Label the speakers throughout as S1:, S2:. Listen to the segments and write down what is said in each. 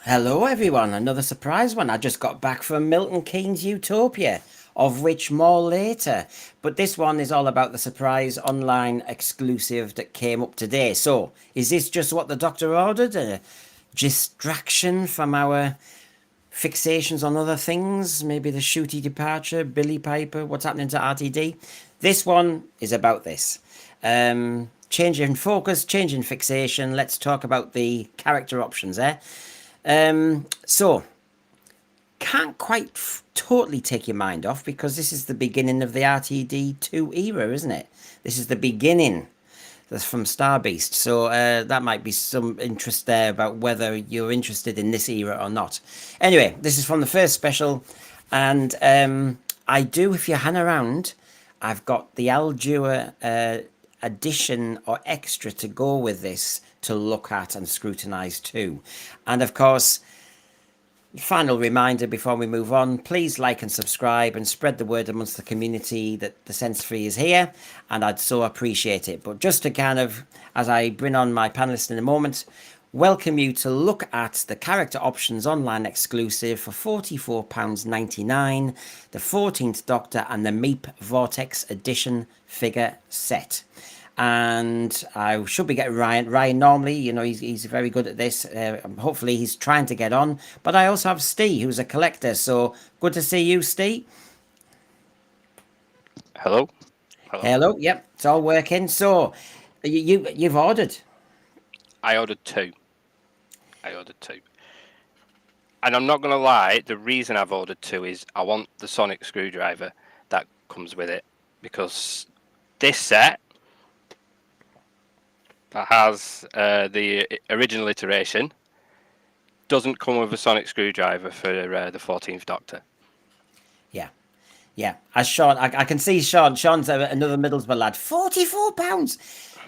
S1: Hello, everyone. Another surprise one. I just got back from Milton Keynes Utopia, of which more later. But this one is all about the surprise online exclusive that came up today. So, is this just what the doctor ordered? A distraction from our fixations on other things? Maybe the shooty departure, Billy Piper, what's happening to RTD? This one is about this. Change in focus, change in fixation. Let's talk about the character options, eh? So can't quite totally take your mind off because this is the beginning of the RTD2 era, isn't it? This is the beginning. That's from Star Beast. So that might be some interest there about whether you're interested in this era or not. Anyway, this is from the first special. And I do, if you hang around, I've got the Aldua addition or extra to go with this to look at and scrutinize too. And of course, final reminder before we move on, please like and subscribe and spread the word amongst the community that the Sense Free is here, and I'd so appreciate it. But just to kind of, as I bring on my panelists in a moment, welcome you to look at the character options online exclusive for £44.99, the 14th Doctor and the Meep Vortex Edition figure set. And I should be getting Ryan. Ryan normally, he's very good at this. Hopefully he's trying to get on. But I also have Steve, who's a collector. So good to see you, Steve.
S2: Hello. Hello.
S1: Hello. Yep, it's all working. So you've ordered.
S2: I ordered two. And I'm not going to lie, the reason I've ordered two is I want the sonic screwdriver that comes with it. Because this set that has the original iteration doesn't come with a sonic screwdriver for the 14th Doctor.
S1: Yeah. As Sean, I can see Sean. Sean's another Middlesbrough lad. £44.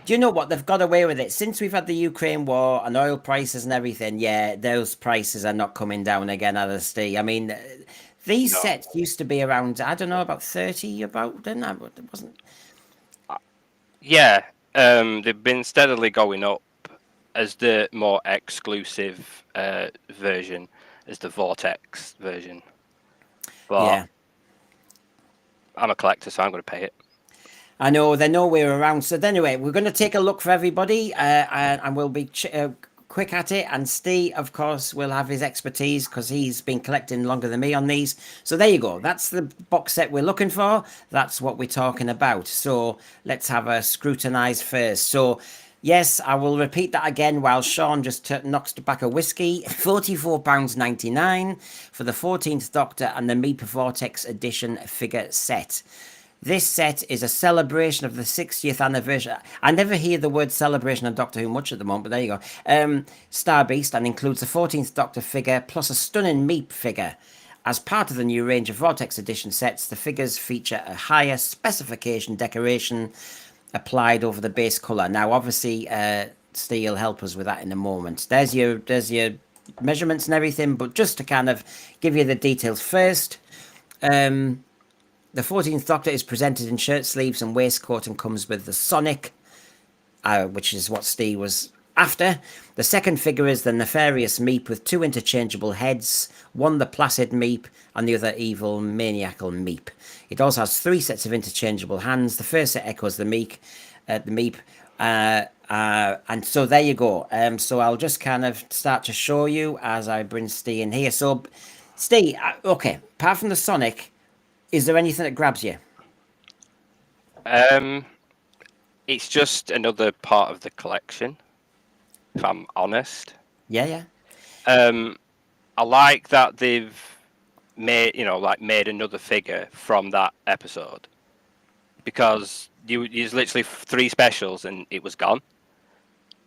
S1: Do you know what? They've got away with it. Since we've had the Ukraine war and oil prices and everything, yeah, those prices are not coming down again, are they, Steve? I mean, these sets used to be around, I don't know, about 30, didn't I? It wasn't...
S2: Yeah, they've been steadily going up as the more exclusive version, as the Vortex version. But yeah. I'm a collector, so I'm going to pay it.
S1: I know, they're nowhere around. So anyway, we're going to take a look for everybody and we'll be quick at it. And Steve, of course, will have his expertise because he's been collecting longer than me on these. So there you go. That's the box set we're looking for. That's what we're talking about. So let's have a scrutinize first. So yes, I will repeat that again while Sean just knocks back a whiskey. £44.99 for the 14th Doctor and the Meep Vortex Edition figure set. This set is a celebration of the 60th anniversary. I never hear the word celebration on Doctor Who much at the moment, but there you go. Star Beast, and includes the 14th Doctor figure plus a stunning Meep figure. As part of the new range of Vortex Edition sets, the figures feature a higher specification decoration applied over the base colour. Now, obviously, Steve will help us with that in a moment. There's your measurements and everything, but just to kind of give you the details first. The 14th Doctor is presented in shirt sleeves and waistcoat and comes with the Sonic, which is what Steve was after. The second figure is the nefarious Meep with two interchangeable heads, one the placid Meep and the other evil maniacal Meep. It also has three sets of interchangeable hands. The first set echoes the Meep, and so there you go. So I'll just kind of start to show you as I bring Steve in here. So Steve, okay, apart from the Sonic, is there anything that grabs you?
S2: It's just another part of the collection, if I'm honest.
S1: Yeah.
S2: I like that they've made another figure from that episode, because there's literally three specials and it was gone.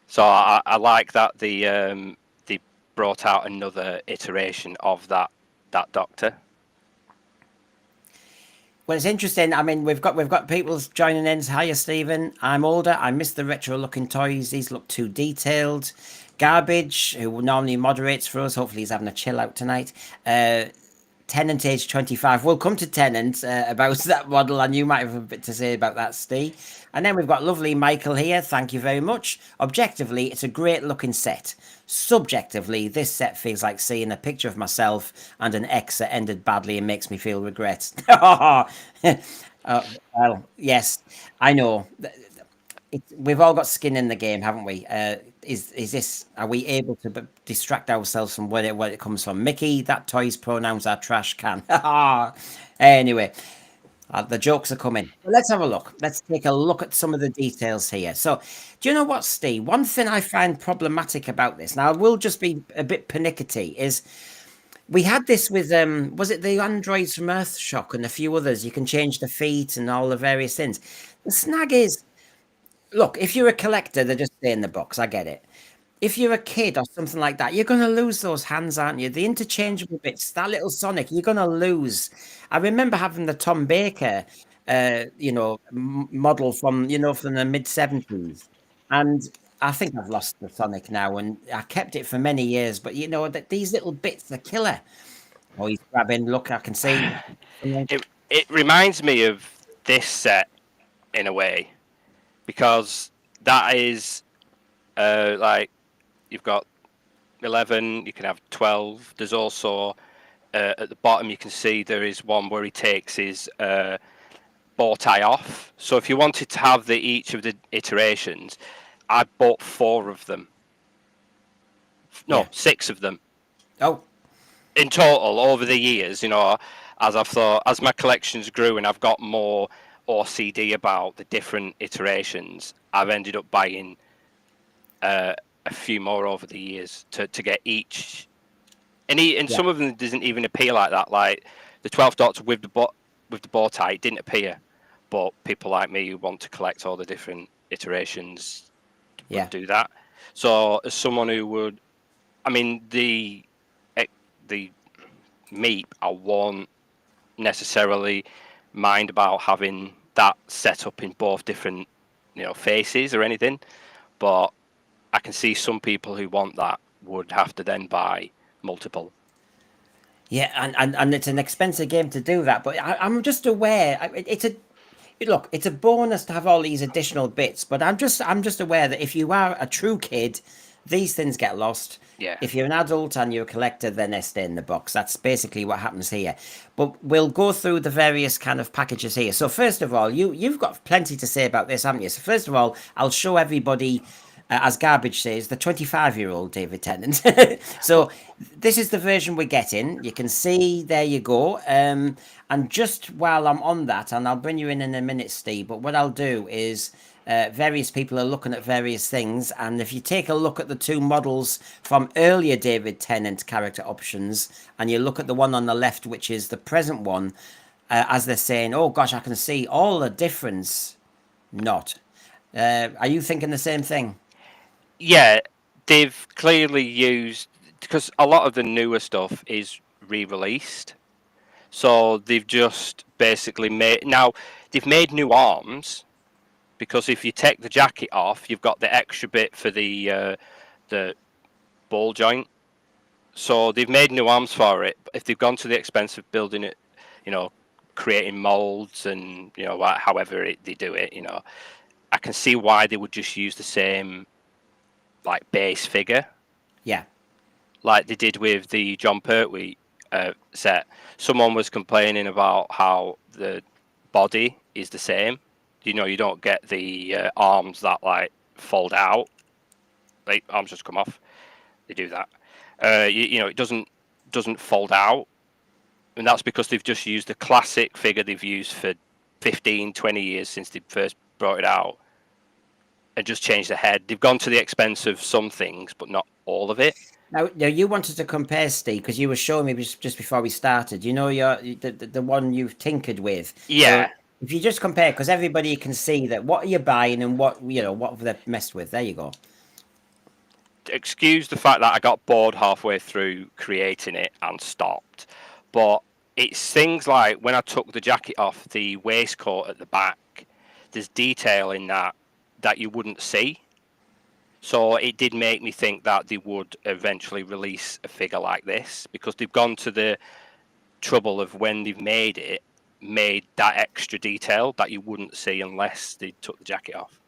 S2: So I like that they brought out another iteration of that Doctor.
S1: Well, it's interesting. I mean, we've got people joining in. Hiya, Stephen. I'm older. I miss the retro-looking toys. These look too detailed. Garbage, who normally moderates for us. Hopefully, he's having a chill out tonight. Tenant age 25. We'll come to Tenant about that model, and you might have a bit to say about that, Steve. And then we've got lovely Michael here. Thank you very much. Objectively, it's a great looking set. Subjectively, this set feels like seeing a picture of myself and an ex that ended badly and makes me feel regret. Well, yes, I know. We've all got skin in the game, haven't we? Is this? Are we able to distract ourselves from where it comes from? Mickey, that toy's pronouns are trash can. Anyway, the jokes are coming. But let's have a look. Let's take a look at some of the details here. So, do you know what, Steve? One thing I find problematic about this, now I will just be a bit pernickety, is we had this with was it the androids from Earthshock and a few others? You can change the feet and all the various things. The snag is, look, if you're a collector, they just stay in the box. I get it. If you're a kid or something like that, you're going to lose those hands, aren't you? The interchangeable bits, that little Sonic, you're going to lose. I remember having the Tom Baker, model from, from the mid 70s. And I think I've lost the Sonic now, and I kept it for many years. But, that these little bits, the killer. Oh, he's grabbing. Look, I can see.
S2: It reminds me of this set in a way, because that is like you've got 11, you can have 12. There's also at the bottom you can see there is one where he takes his bow tie off. So if you wanted to have each of the iterations, I bought 4 of them. No, 6 of them.
S1: Oh.
S2: In total, over the years, as my collections grew and I've got more OCD about the different iterations, I've ended up buying a few more over the years to get each. And some of them doesn't even appear like that. Like the 12th Doctor with the bow tie, it didn't appear. But people like me who want to collect all the different iterations would do that. So as someone who would, I mean, the Meep, I won't necessarily mind about having that set up in both different, faces or anything. But I can see some people who want that would have to then buy multiple.
S1: Yeah, and it's an expensive game to do that. But I'm just aware it's a bonus to have all these additional bits. But I'm just aware that if you are a true kid, these things get lost.
S2: Yeah.
S1: If you're an adult and you're a collector, then they stay in the box. That's basically what happens here. But we'll go through the various kind of packages here. So first of all, you've got plenty to say about this, haven't you? So first of all, I'll show everybody, as Garbage says, the 25-year-old David Tennant. So this is the version we're getting. You can see, there you go. And just while I'm on that, and I'll bring you in a minute, Steve, but what I'll do is various people are looking at various things. And if you take a look at the 2 models from earlier David Tennant character options, and you look at the one on the left, which is the present one, as they're saying, oh gosh, I can see all the difference. Not. Are you thinking the same thing?
S2: Yeah, they've clearly used, because a lot of the newer stuff is re-released. So they've just basically they've made new arms, because if you take the jacket off, you've got the extra bit for the ball joint. So they've made new arms for it. If they've gone to the expense of building it, creating molds and however they do it, I can see why they would just use the same like base figure.
S1: Yeah. Like
S2: they did with the John Pertwee set. Someone was complaining about how the body is the same. You don't get the arms that like fold out. Like arms just come off. They do that. It doesn't fold out. And that's because they've just used the classic figure they've used for 15, 20 years since they first brought it out, and just changed the head. They've gone to the expense of some things, but not all of it.
S1: Now you wanted to compare, Steve, because you were showing me just before we started. The one you've tinkered with.
S2: Yeah.
S1: So if you just compare, because everybody can see that what are you buying and what have they messed with. There you go.
S2: Excuse the fact that I got bored halfway through creating it and stopped, but it's things like when I took the jacket off, the waistcoat at the back, there's detail in that you wouldn't see. So it did make me think that they would eventually release a figure like this, because they've gone to the trouble of when they've made that extra detail that you wouldn't see unless they took the jacket off.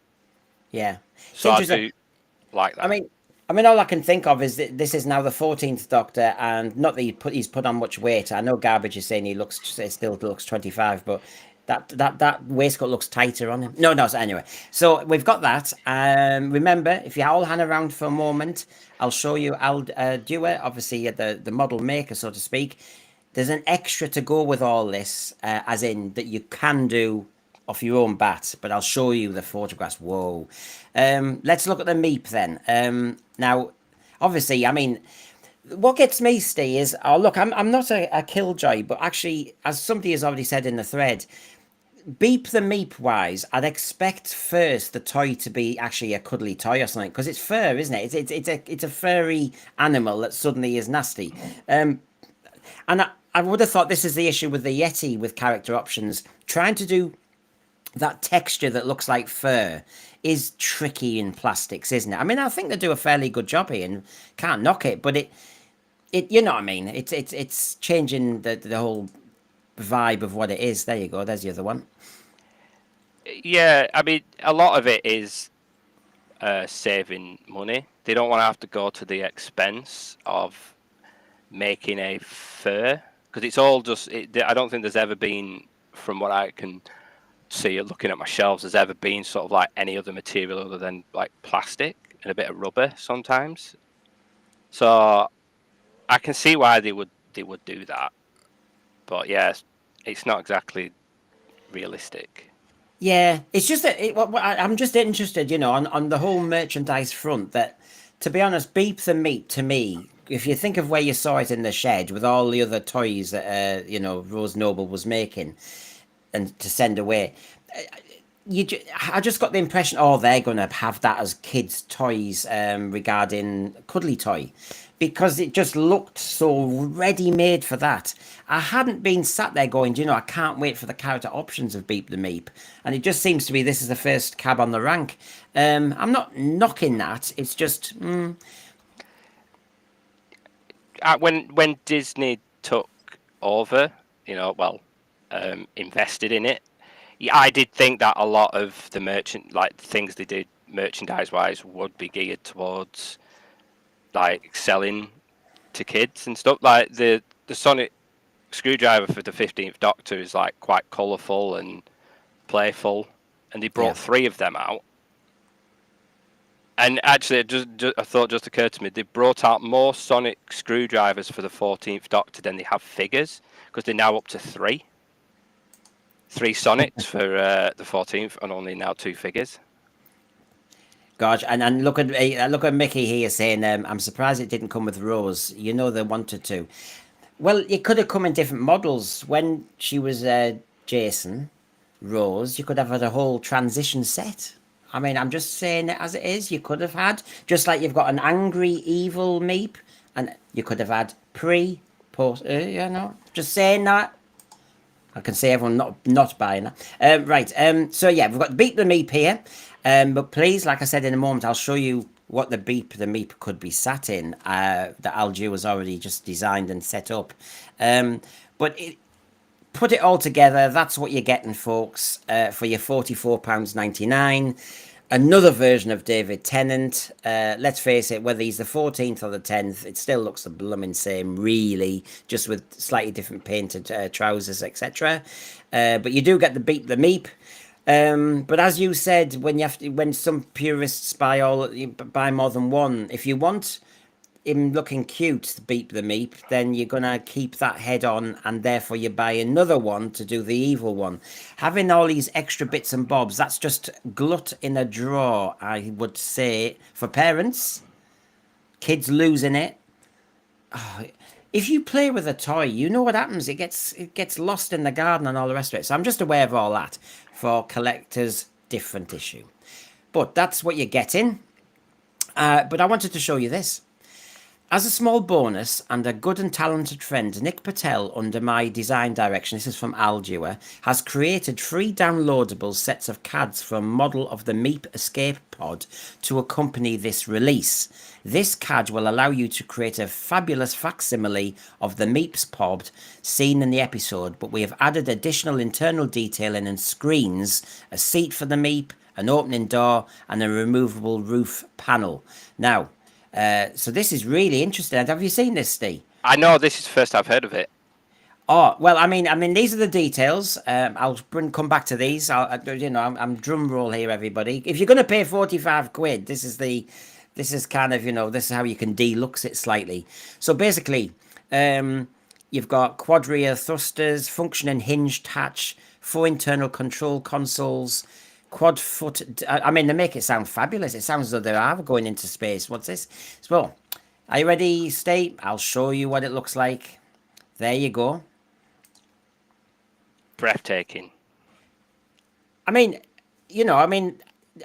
S1: Yeah. It's
S2: So I
S1: interesting.
S2: do like that.
S1: I mean, all I can think of is that this is now the 14th Doctor, and not that he's put on much weight. I know Garbage is saying still looks 25, but that waistcoat looks tighter on him. No. So anyway, so we've got that. Remember, if you all hang around for a moment, I'll show you. I'll do it. Obviously, the model maker, so to speak. There's an extra to go with all this, as in that you can do off your own bat, but I'll show you the photographs. Whoa. Let's look at the Meep then. Now, obviously, I mean, what gets me, Steve, is, oh, look, I'm not a killjoy, but actually, as somebody has already said in the thread, Beep the Meep wise, I'd expect first the toy to be actually a cuddly toy or something, because it's fur, isn't it? It's a furry animal that suddenly is nasty. And I would have thought this is the issue with the Yeti with character options. Trying to do that texture that looks like fur is tricky in plastics, isn't it? I mean, I think they do a fairly good job here, and can't knock it, but it you know what I mean? It's changing the whole vibe of what it is. There you go. There's the other one.
S2: Yeah, I mean, a lot of it is saving money. They don't want to have to go to the expense of making a fur, because it's all just. I don't think there's ever been, from what I can see looking at my shelves, there's ever been sort of like any other material other than like plastic and a bit of rubber sometimes. So I can see why they would do that, but yeah, it's not exactly realistic.
S1: Yeah, it's just that I'm just interested, you know, on the whole merchandise front. That, to be honest, Beep the Meep to me, if you think of where you saw it in the shed with all the other toys that you know, Rose Noble was making and to send away, I just got the impression, oh, they're going to have that as kids' toys regarding Cuddly Toy, because it just looked so ready-made for that. I hadn't been sat there going, you know, I can't wait for the character options of Beep the Meep. And it just seems to be this is the first cab on the rank. I'm not knocking that. It's just...
S2: When Disney took over, you know, well, invested in it, I did think that a lot of the things they did merchandise-wise would be geared towards like selling to kids and stuff. Like the Sonic screwdriver for the 15th Doctor is like quite colourful and playful, and they brought 3 of them out. And actually, a thought just occurred to me. They brought out more Sonic screwdrivers for the 14th Doctor than they have figures, because they're now up to 3. 3 Sonics for the 14th, and only now 2 figures.
S1: Gosh, and look at Mickey here saying, I'm surprised it didn't come with Rose. You know they wanted to. Well, it could have come in different models. When she was Jason, Rose, you could have had a whole transition set. I mean, I'm just saying it as it is. You could have had, just like you've got an angry, evil Meep, and you could have had pre, post, you know, just saying that. I can see everyone not buying that. Right, so yeah, we've got Beep the Meep here. But please, like I said in a moment, I'll show you what the Beep the Meep could be sat in, that Algier was already just designed and set up. But put it all together, that's what you're getting, folks, for your £44.99. Another version of David Tennant. Let's face it, whether he's the 14th or the 10th, it still looks the blooming same, really, just with slightly different painted trousers, etc. But you do get the Beep the Meep. But as you said, when some purists buy more than one, if you want him looking cute, Beep the Meep, then you're gonna keep that head on, and therefore you buy another one to do the evil one. Having all these extra bits and bobs, that's just glut in a drawer, I would say, for parents. Kids losing it. Oh, if you play with a toy, you know what happens. It gets lost in the garden and all the rest of it. So I'm just aware of all that. For collectors, different issue. But that's what you're getting. But I wanted to show you this. As a small bonus and a good and talented friend, Nick Patel, under my design direction, this is from Aldua, has created 3 downloadable sets of CADs from model of the Meep Escape Pod to accompany this release. This CAD will allow you to create a fabulous facsimile of the Meep's pod seen in the episode, but we have added additional internal detailing and screens, a seat for the Meep, an opening door, and a removable roof panel. Now, so this is really interesting. Have you seen this, Steve?
S2: I know this is the first I've heard of it.
S1: Oh well, I mean, these are the details. I'll come back to these. I'm drum roll here, everybody. If you're going to pay 45 quid, this is kind of, this is how you can deluxe it slightly. So basically, you've got quad rear thrusters, functioning hinge hatch, 4 internal control consoles, quad foot. I mean, they make it sound fabulous. It sounds as though they are going into space. What's this? Well, are you ready, Steve? I'll show you what it looks like. There you go.
S2: Breathtaking.
S1: I mean,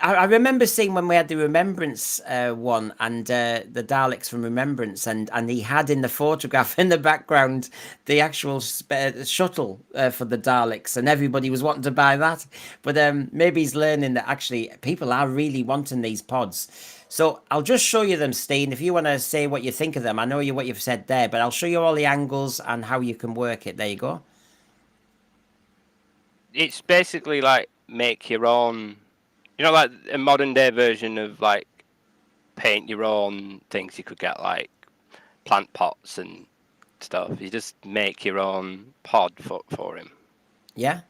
S1: I remember seeing when we had the Remembrance one and the Daleks from Remembrance, and he had in the photograph in the background the actual shuttle for the Daleks, and everybody was wanting to buy that. But maybe he's learning that actually people are really wanting these pods. So I'll just show you them, Steen. If you want to say what you think of them, I know what you've said there, but I'll show you all the angles and how you can work it. There you go.
S2: It's basically like make your own, like a modern day version of like paint your own things. You could get like plant pots and stuff. You just make your own pod for him.
S1: Yeah.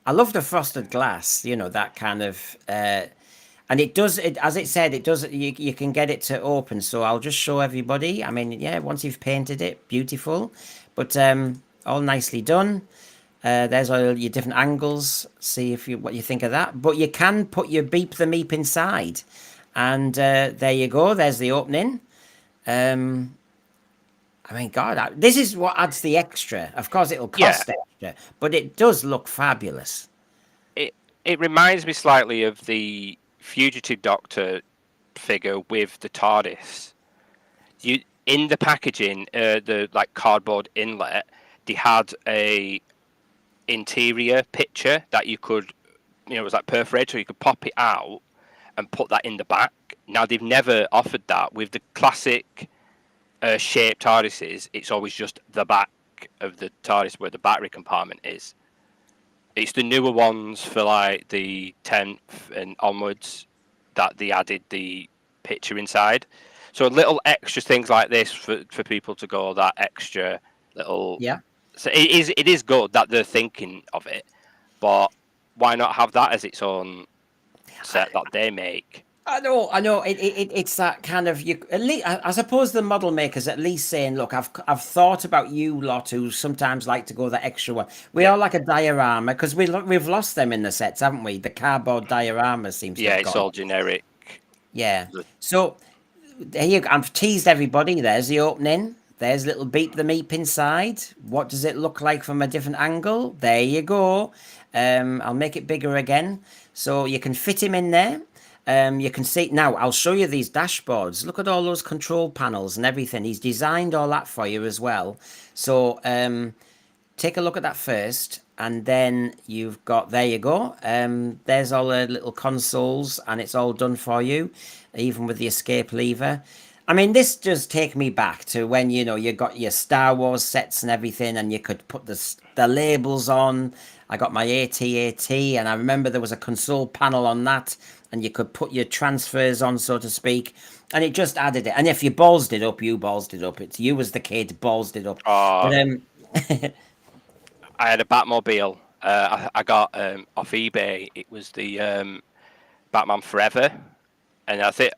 S1: I love the frosted glass, that kind of, and it does, as it said, it does, you can get it to open. So I'll just show everybody. I mean, yeah, once you've painted it, beautiful, but all nicely done. There's all your different angles. See what you think of that. But you can put your Beep the Meep inside, and there you go. There's the opening. I mean, God, this is what adds the extra. Of course, it'll cost extra, but it does look fabulous.
S2: It reminds me slightly of the Fugitive Doctor figure with the TARDIS. In the packaging, the like cardboard inlet, they had a interior picture that you could, it was like perforated, so you could pop it out and put that in the back. Now they've never offered that with the classic shaped TARDISes. It's always just the back of the TARDIS where the battery compartment is. It's the newer ones for like the 10th and onwards that they added the picture inside. So little extra things like this for people to go that extra little.
S1: Yeah.
S2: So it is good that they're thinking of it, but why not have that as its own set that they make?
S1: I know. It's that kind of at least. I suppose the model makers at least saying, "Look, I've thought about you lot who sometimes like to go that extra one. We all like a diorama because we've lost them in the sets, haven't we? The cardboard diorama seems to have
S2: it's
S1: gone.
S2: all generic.
S1: Yeah. So here I've teased everybody. There's the opening. There's little Beep the Meep inside. What does it look like from a different angle? There you go. I'll make it bigger again so you can fit him in there. You can see now. I'll show you these dashboards. Look at all those control panels and everything. He's designed all that for you as well. So take a look at that first, and then you've got, there you go. There's all the little consoles, and it's all done for you, even with the escape lever. I mean, this does take me back to when, you got your Star Wars sets and everything, and you could put the labels on. I got my AT-AT, and I remember there was a console panel on that, and you could put your transfers on, so to speak, and it just added it. And if you ballsed it up, you ballsed it up. It's you as the kid ballsed it up. But,
S2: I had a Batmobile. I got off eBay. It was the Batman Forever, and I think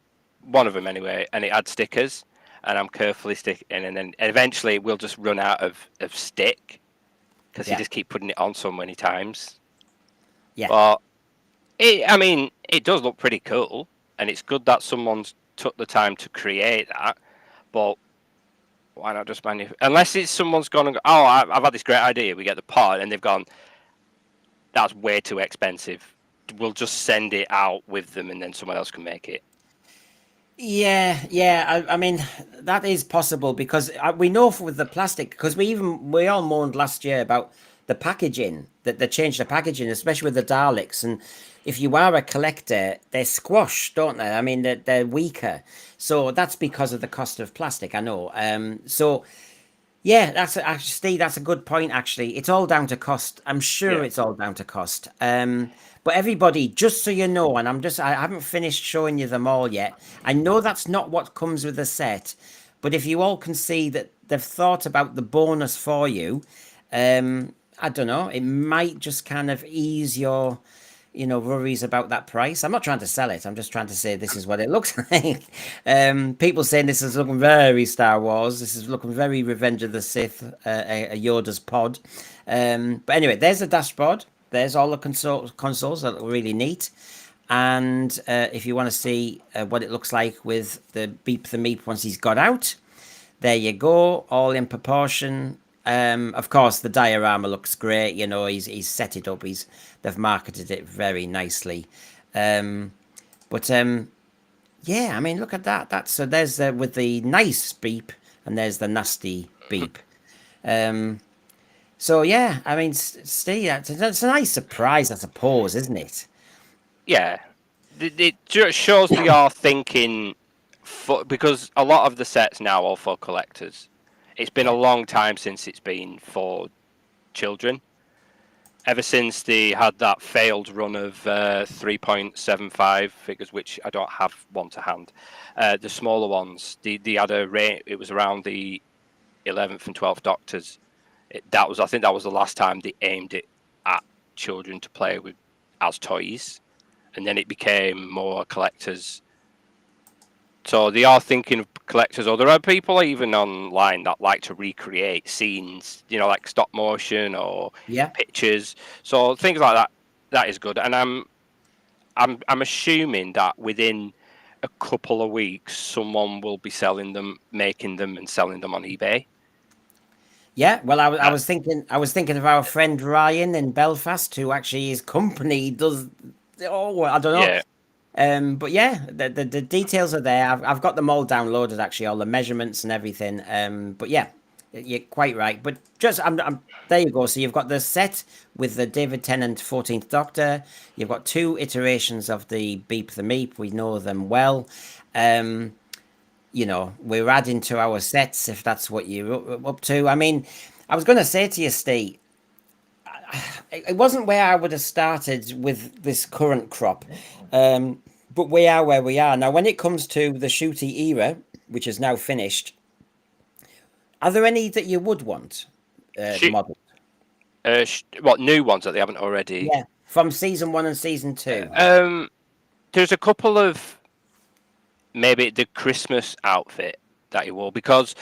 S2: one of them anyway, and it had stickers, and I'm carefully sticking, and then eventually we'll just run out of stick because you just keep putting it on so many times.
S1: Yeah.
S2: But it does look pretty cool, and it's good that someone's took the time to create that. But why not just unless it's someone's gone and go, oh, I've had this great idea. We get the pod, and they've gone, that's way too expensive. We'll just send it out with them, and then someone else can make it.
S1: I mean, that is possible because we know with the plastic, because we all moaned last year about the packaging, that they changed the packaging, especially with the Daleks. And if you are a collector, they're squashed, don't they? I mean, they're weaker. So that's because of the cost of plastic, I know. So yeah, actually, Steve, that's a good point. Actually, it's all down to cost. I'm sure
S2: Yeah.
S1: it's all down to cost. But everybody, just so you know, and I haven't finished showing you them all yet. I know that's not what comes with the set, but if you all can see that they've thought about the bonus for you, I don't know, it might just kind of ease your worries about that price. I'm not trying to sell it. I'm just trying to say this is what it looks like. People saying this is looking very Star Wars. This is looking very Revenge of the Sith, a Yoda's pod. But anyway, there's the dashboard. There's all the consoles that look really neat. And if you want to see what it looks like with the Beep the Meep once he's got out, there you go, all in proportion. Of course, the diorama looks great. He's set it up. They've marketed it very nicely. But yeah, I mean, look at that. That's so there's with the nice beep, and there's the nasty beep. Um, so yeah, I mean, Steve, that's a nice surprise, I suppose, isn't it?
S2: Yeah, it just shows they are thinking because a lot of the sets now are for collectors. It's been a
S1: Yeah,
S2: long time since it's been for children. Ever since they had that failed run of 3.75 figures, which I don't have one to hand, the smaller ones, they had a rate. It was around the 11th and 12th Doctors. I think that was the last time they aimed it at children to play with as toys, and then it became more collectors. So they are thinking of collectors, or there are people even online that like to recreate scenes, like stop motion or
S1: yeah.
S2: pictures. So things like that, that is good. And I'm assuming that within a couple of weeks, someone will be selling them, making them, and selling them on eBay.
S1: Yeah, well, I
S2: Uh,
S1: was thinking of our friend Ryan in Belfast, who actually his company does. Oh, I don't know.
S2: yeah,
S1: But yeah, the details are there. I've got them all downloaded actually, all the measurements and everything. But yeah, you're quite right. But just I'm there you go. So you've got the set with the David Tennant 14th Doctor. You've got two iterations of the Beep the Meep. We know them well. Um, we're adding to our sets if that's what you're up to. I mean, I was going to say to you, Steve, it wasn't where I would have started with this current crop, but we are where we are now. When it comes to the shooty era, which is now finished, are there any that you would want
S2: shoot.
S1: model?
S2: What new ones that they haven't already?
S1: Yeah, from season one and season two.
S2: Um, there's a couple of maybe the Christmas outfit that he wore because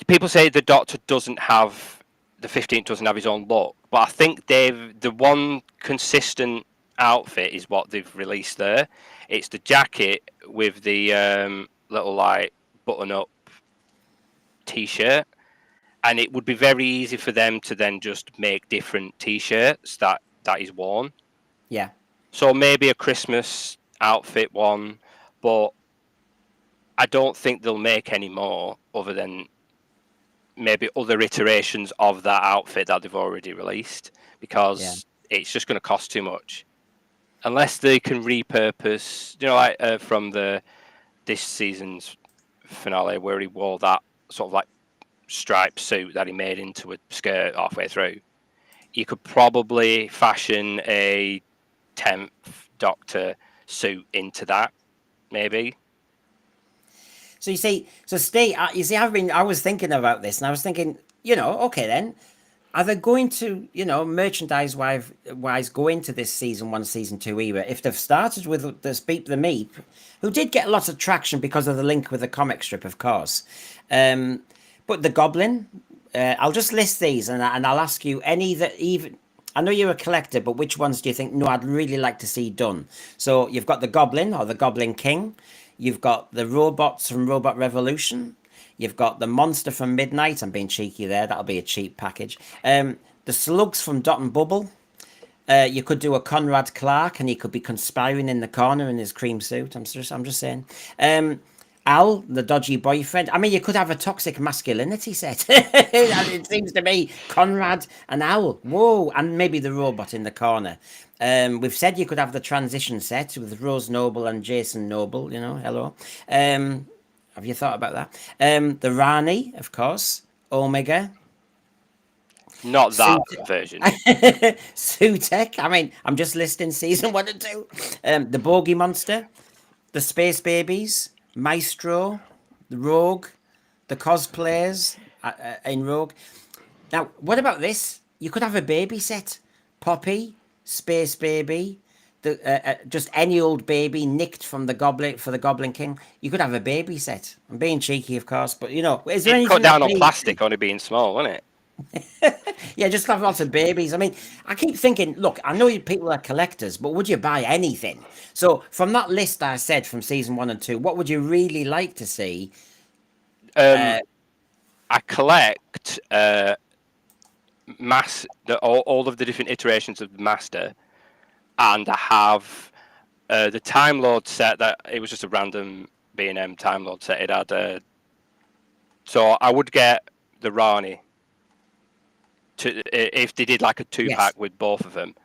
S2: people say the Doctor doesn't have the 15th doesn't have his own look, but I think the one consistent outfit is what they've released there. It's the jacket with the little like button up t-shirt, and it would be very easy for them to then just make different t-shirts that is worn.
S1: Yeah,
S2: So maybe a Christmas outfit one, but I don't think they'll make any more other than maybe other iterations of that outfit that they've already released
S1: yeah,
S2: because it's just going to cost too much unless they can repurpose, like from this season's finale where he wore that sort of like striped suit that he made into a skirt halfway through. You could probably fashion a 10th Doctor suit into that, maybe.
S1: So you see, so Steve, I was thinking about this, and I was thinking, okay then, are they going to, merchandise wise go into this season one, season two era? If they've started with the Beep the Meep, who did get lots of traction because of the link with the comic strip, of course. Um, but the Goblin, I'll just list these and I'll ask you any that even. I know you're a collector, but which ones do you think, no, I'd really like to see done? So you've got the Goblin or the Goblin King. You've got the robots from Robot Revolution. You've got the monster from Midnight. I'm being cheeky there. That'll be a cheap package. The slugs from Dot and Bubble. You could do a Conrad Clark, and he could be conspiring in the corner in his cream suit. I'm just saying. Al, the dodgy boyfriend. I mean, you could have a toxic masculinity set. It seems to me Conrad and Al. Whoa, and maybe the robot in the corner. We've said you could have the transition set with Rose Noble and Jason Noble. You know, hello. Have you thought about that? The Rani, of course. Omega.
S2: Not that
S1: Suit-
S2: version.
S1: Sutek. I mean, I'm just listing season 1 and 2. The Bogey Monster. The Space Babies, Maestro, the Rogue, the cosplayers in Rogue. Now, what about this? You could have a baby set. Poppy, Space Baby, just any old baby nicked from the Goblin for the Goblin King. You could have a baby set. I'm being cheeky, of course, but is there
S2: It cut
S1: anything that
S2: down on
S1: appeals?
S2: plastic, only being small, wasn't it?
S1: Yeah, just have lots of babies. I mean, I keep thinking, look, I know people are collectors, but would you buy anything? So, from that list I said from season 1 and 2, what would you really like to see?
S2: I collect all of the different iterations of the Master, and I have the Time Lord set. That it was just a random B&M Time Lord set. It had so I would get the Rani if they did like a 2-pack
S1: Yes.
S2: with both of them.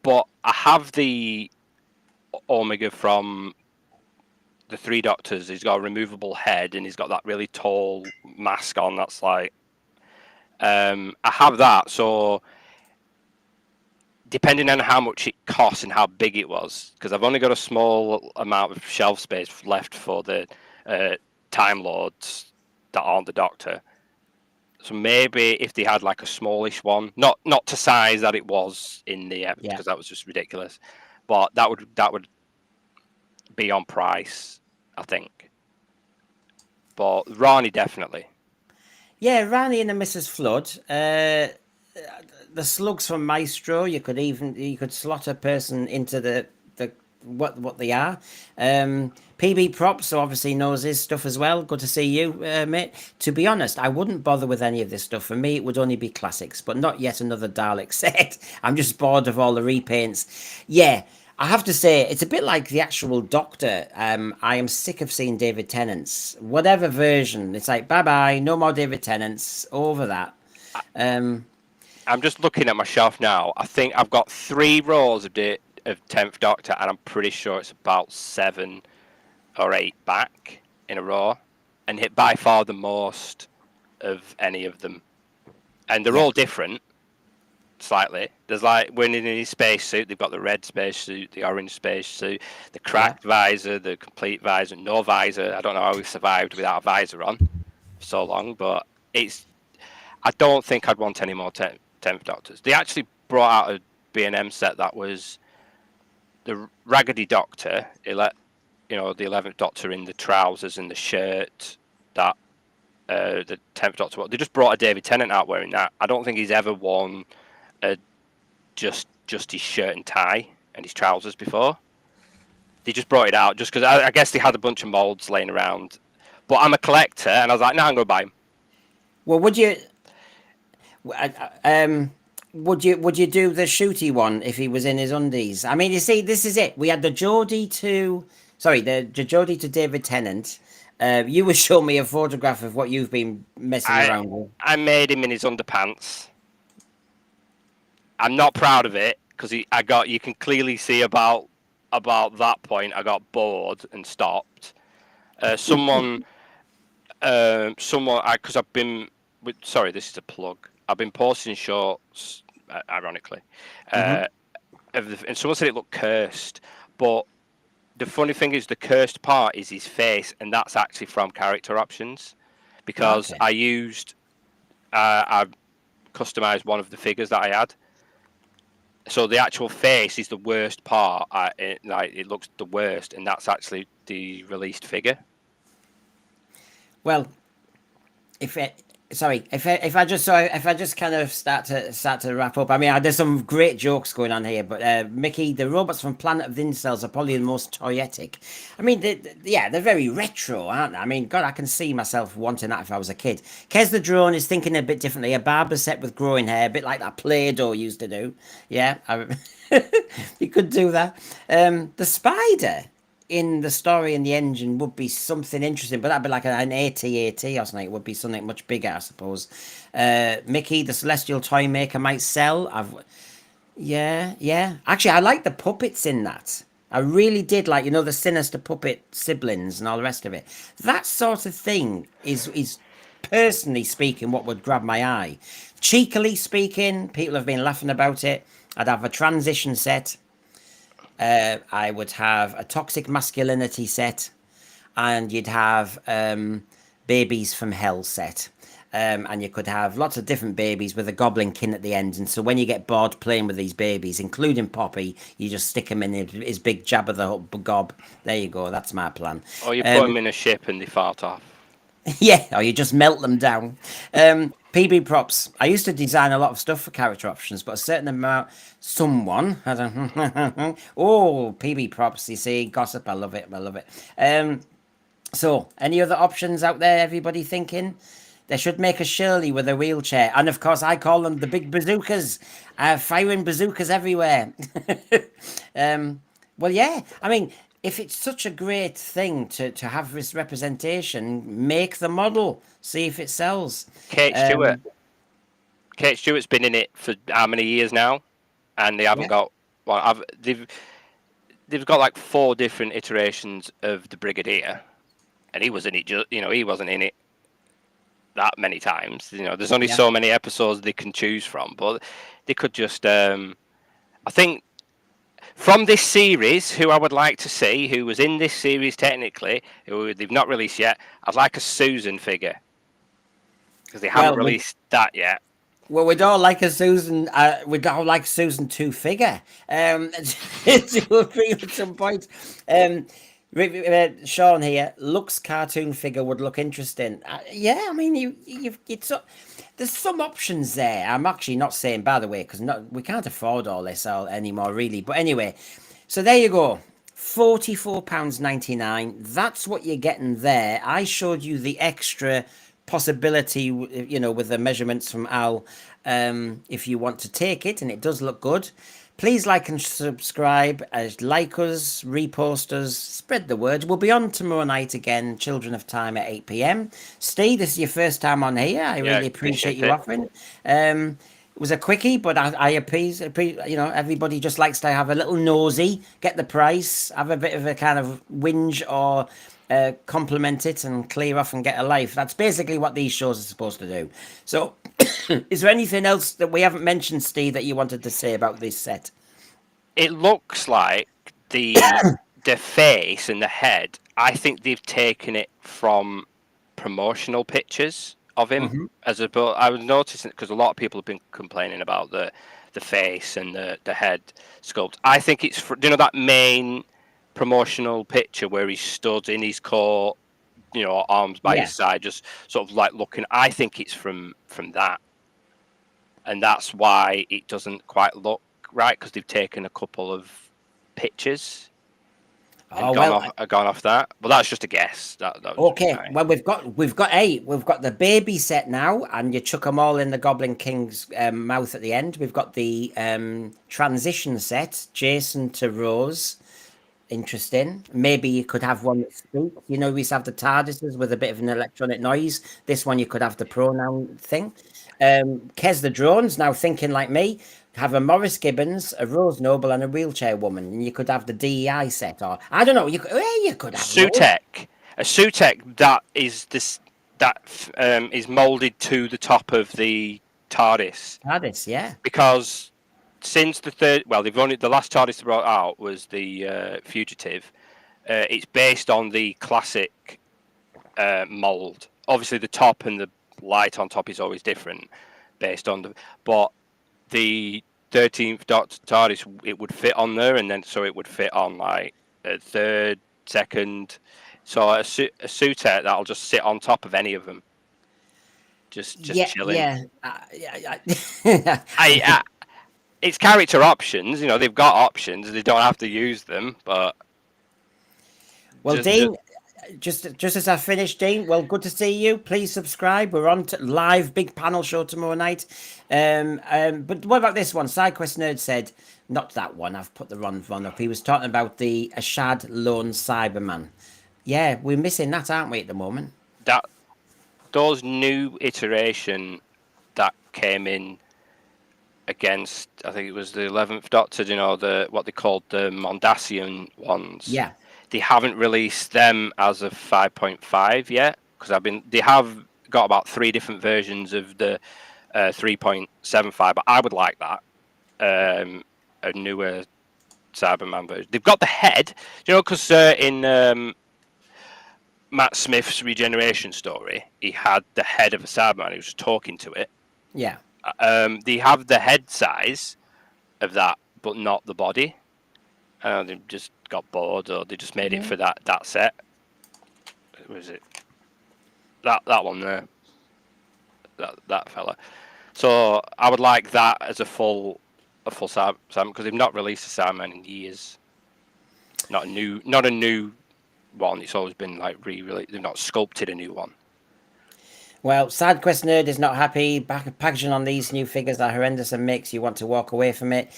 S2: But I have the Omega from the Three Doctors. He's got a removable head and he's got that really tall mask on. That's like I have that. So depending on how much it costs and how big it was, because I've only got a small amount of shelf space left for the Time Lords that aren't the Doctor. So maybe if they had like a smallish one, not to size that it was in the episode, because that was just ridiculous, but that would be on price, I think. But Rani definitely.
S1: Yeah, Rani and the Mrs. Flood. The slugs from Maestro. You could slot a person into the what they are. PB Props so obviously knows his stuff as well. Good to see you, mate. To be honest, I wouldn't bother with any of this stuff. For me, it would only be classics, but not yet another Dalek set. I'm just bored of all the repaints. Yeah, I have to say, it's a bit like the actual Doctor. I am sick of seeing David Tennant's whatever version. It's like bye bye, no more David Tennant's. Over that.
S2: I'm just looking at my shelf now. I think I've got 3 rows of 10th Doctor, and I'm pretty sure it's about 7 or 8 back in a row, and hit by far the most of any of them. And they're all different, slightly. There's like when in his spacesuit, they've got the red spacesuit, the orange spacesuit, the cracked visor, the complete visor, no visor. I don't know how we survived without a visor on for so long, but I don't think I'd want any more 10th Doctors. They actually brought out a B&M set that was the Raggedy Doctor, the 11th Doctor in the trousers and the shirt that the 10th Doctor. They just brought a David Tennant out wearing that. I don't think he's ever worn just his shirt and tie and his trousers before. They just brought it out just because I guess they had a bunch of molds laying around. But I'm a collector, and I was like, no, I'm going to buy them.
S1: Well, would you? Would you do the shooty one if he was in his undies? I mean, you see, this is it. We had the Geordie to David Tennant. You were showing me a photograph of what you've been messing around with.
S2: I made him in his underpants. I'm not proud of it because you can clearly see about that point I got bored and stopped. Someone, because I've been sorry, this is a plug. I've been posting shorts, ironically, and someone said it looked cursed, but the funny thing is the cursed part is his face, and that's actually from character options, because I customized one of the figures that I had. So the actual face is the worst part. It looks the worst, and that's actually the released figure.
S1: Well, if I just kind of start to wrap up. I mean, there's some great jokes going on here, but Mickey, the robots from Planet of the Incels are probably the most toyetic. I mean, they're very retro, aren't they? I mean, God, I can see myself wanting that if I was a kid. Kez the drone is thinking a bit differently. A barber set with growing hair, a bit like that Play-Doh used to do. Yeah, you could do that. The spider. in the story and the engine would be something interesting, but that'd be like an AT-AT or something. It would be something much bigger, I suppose. Mickey, the Celestial Toy Maker, might sell. Yeah. Actually, I like the puppets in that. I really did like, the sinister puppet siblings and all the rest of it. That sort of thing is personally speaking what would grab my eye. Cheekily speaking, people have been laughing about it. I'd have a transition set. I would have a toxic masculinity set, and you'd have babies from hell set. And you could have lots of different babies with a goblin kin at the end. And so when you get bored playing with these babies, including Poppy, you just stick him in his big Jabba the Hutt gob. There you go. That's my plan.
S2: Or you put them in a ship and they fart off.
S1: Yeah, or you just melt them down. PB props. I used to design a lot of stuff for character options, but a certain amount, someone had a, oh, PB props, you see, gossip, I love it. So, any other options out there, everybody thinking? They should make a Shirley with a wheelchair. And of course, I call them the big bazookas. Firing bazookas everywhere. Well, yeah. I mean, if it's such a great thing to have this representation, make the model. See if it sells.
S2: Kate Stewart. Kate Stewart's been in it for how many years now? And they haven't got... Well, they've got like 4 different iterations of the Brigadier. And he was in it, he wasn't in it that many times. There's only so many episodes they can choose from, but they could just I think from this series, who I would like to see, who was in this series technically, who they've not released yet, I'd like a Susan figure, because they haven't released that yet.
S1: Well, we'd all like a Susan. We'd all like Susan 2 figure. To agree at some point. Sean here, Lux cartoon figure would look interesting. Yeah, I mean, there's some options there. I'm actually not saying, by the way, because we can't afford all this anymore, really. But anyway, so there you go. £44.99. That's what you're getting there. I showed you the extra possibility, with the measurements from Al, if you want to take it, and it does look good. Please like and subscribe, like us, repost us, spread the word. We'll be on tomorrow night again, Children of Time at 8 p.m. Steve, this is your first time on here. I really appreciate you offering. It was a quickie, but I appreciate, everybody just likes to have a little nosy, get the price, have a bit of a kind of whinge or compliment it and clear off and get a life. That's basically what these shows are supposed to do. So is there anything else that we haven't mentioned, Steve, that you wanted to say about this set?
S2: It looks like the face and the head, I think they've taken it from promotional pictures of him. I was noticing, because a lot of people have been complaining about the face and the head sculpt. I think it's that main promotional picture where he stood in his coat, arms by his side, just sort of like looking. I think it's from that, and that's why it doesn't quite look right, because they've taken a couple of pictures and gone off that. But that's just a guess. That
S1: okay. Well, we've got 8. We've got the baby set now, and you chuck them all in the Goblin King's mouth at the end. We've got the transition set, Jason to Rose. Interesting. Maybe you could have one that speaks. We used to have the TARDISes with a bit of an electronic noise. This one you could have the pronoun thing. Kez the Drones, now thinking like me, have a Morris Gibbons, a Rose Noble, and a wheelchair woman. And you could have the DEI set, or I don't know. You could have
S2: Sutek. A Sutek that is is molded to the top of the TARDIS.
S1: TARDIS, yeah.
S2: Because since the last TARDIS they brought out was the Fugitive. It's based on the classic mold. Obviously, the top and the light on top is always different, but the 13th Doctor TARDIS, it would fit on there, and then so it would fit on like a third, second. So a Sutek that'll just sit on top of any of them, just chilling. Yeah. It's character options, they've got options. They don't have to use them, but...
S1: Well, Dean, just as I finished, Dean. Well, good to see you. Please subscribe. We're on to live big panel show tomorrow night. But what about this one? SideQuest Nerd said, not that one. I've put the wrong one up. He was talking about the Ashad Lone Cyberman. Yeah, we're missing that, aren't we, at the moment?
S2: That those new iteration that came in against, I think it was the 11th Doctor, you know, what they called the Mondasian ones.
S1: Yeah.
S2: They haven't released them as of 5.5 yet, because they have got about 3 different versions of the 3.75, but I would like that. A newer Cyberman version. They've got the head, you know, because in Matt Smith's regeneration story, he had the head of a Cyberman. He was talking to it.
S1: Yeah.
S2: They have the head size of that, but not the body. They just got bored, or they just made it for that set. What was it? That one there. That fella. So I would like that as a full Cyberman, because they've not released a Cyberman in years. Not a new one. It's always been like re-released. They've not sculpted a new one.
S1: Well, SideQuest Nerd is not happy. Packaging on these new figures are horrendous and makes you want to walk away from it.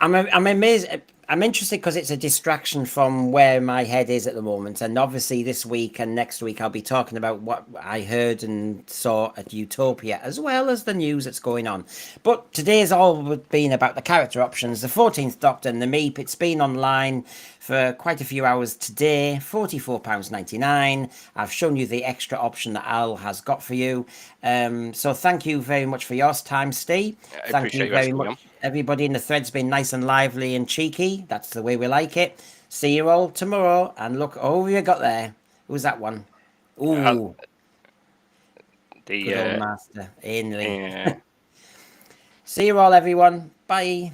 S1: I'm amazed. I'm interested because it's a distraction from where my head is at the moment. And obviously, this week and next week, I'll be talking about what I heard and saw at Utopia, as well as the news that's going on. But today's all been about the character options, the 14th Doctor and the Meep. It's been online for quite a few hours today, £44.99. I've shown you the extra option that Al has got for you. So thank you very much for your time, Steve. Thank you very much. Everybody in the thread's been nice and lively and cheeky. That's the way we like it. See you all tomorrow. And look, who you got there? Who's that one? Ooh. The good old master. Ainley. Yeah. See you all, everyone. Bye.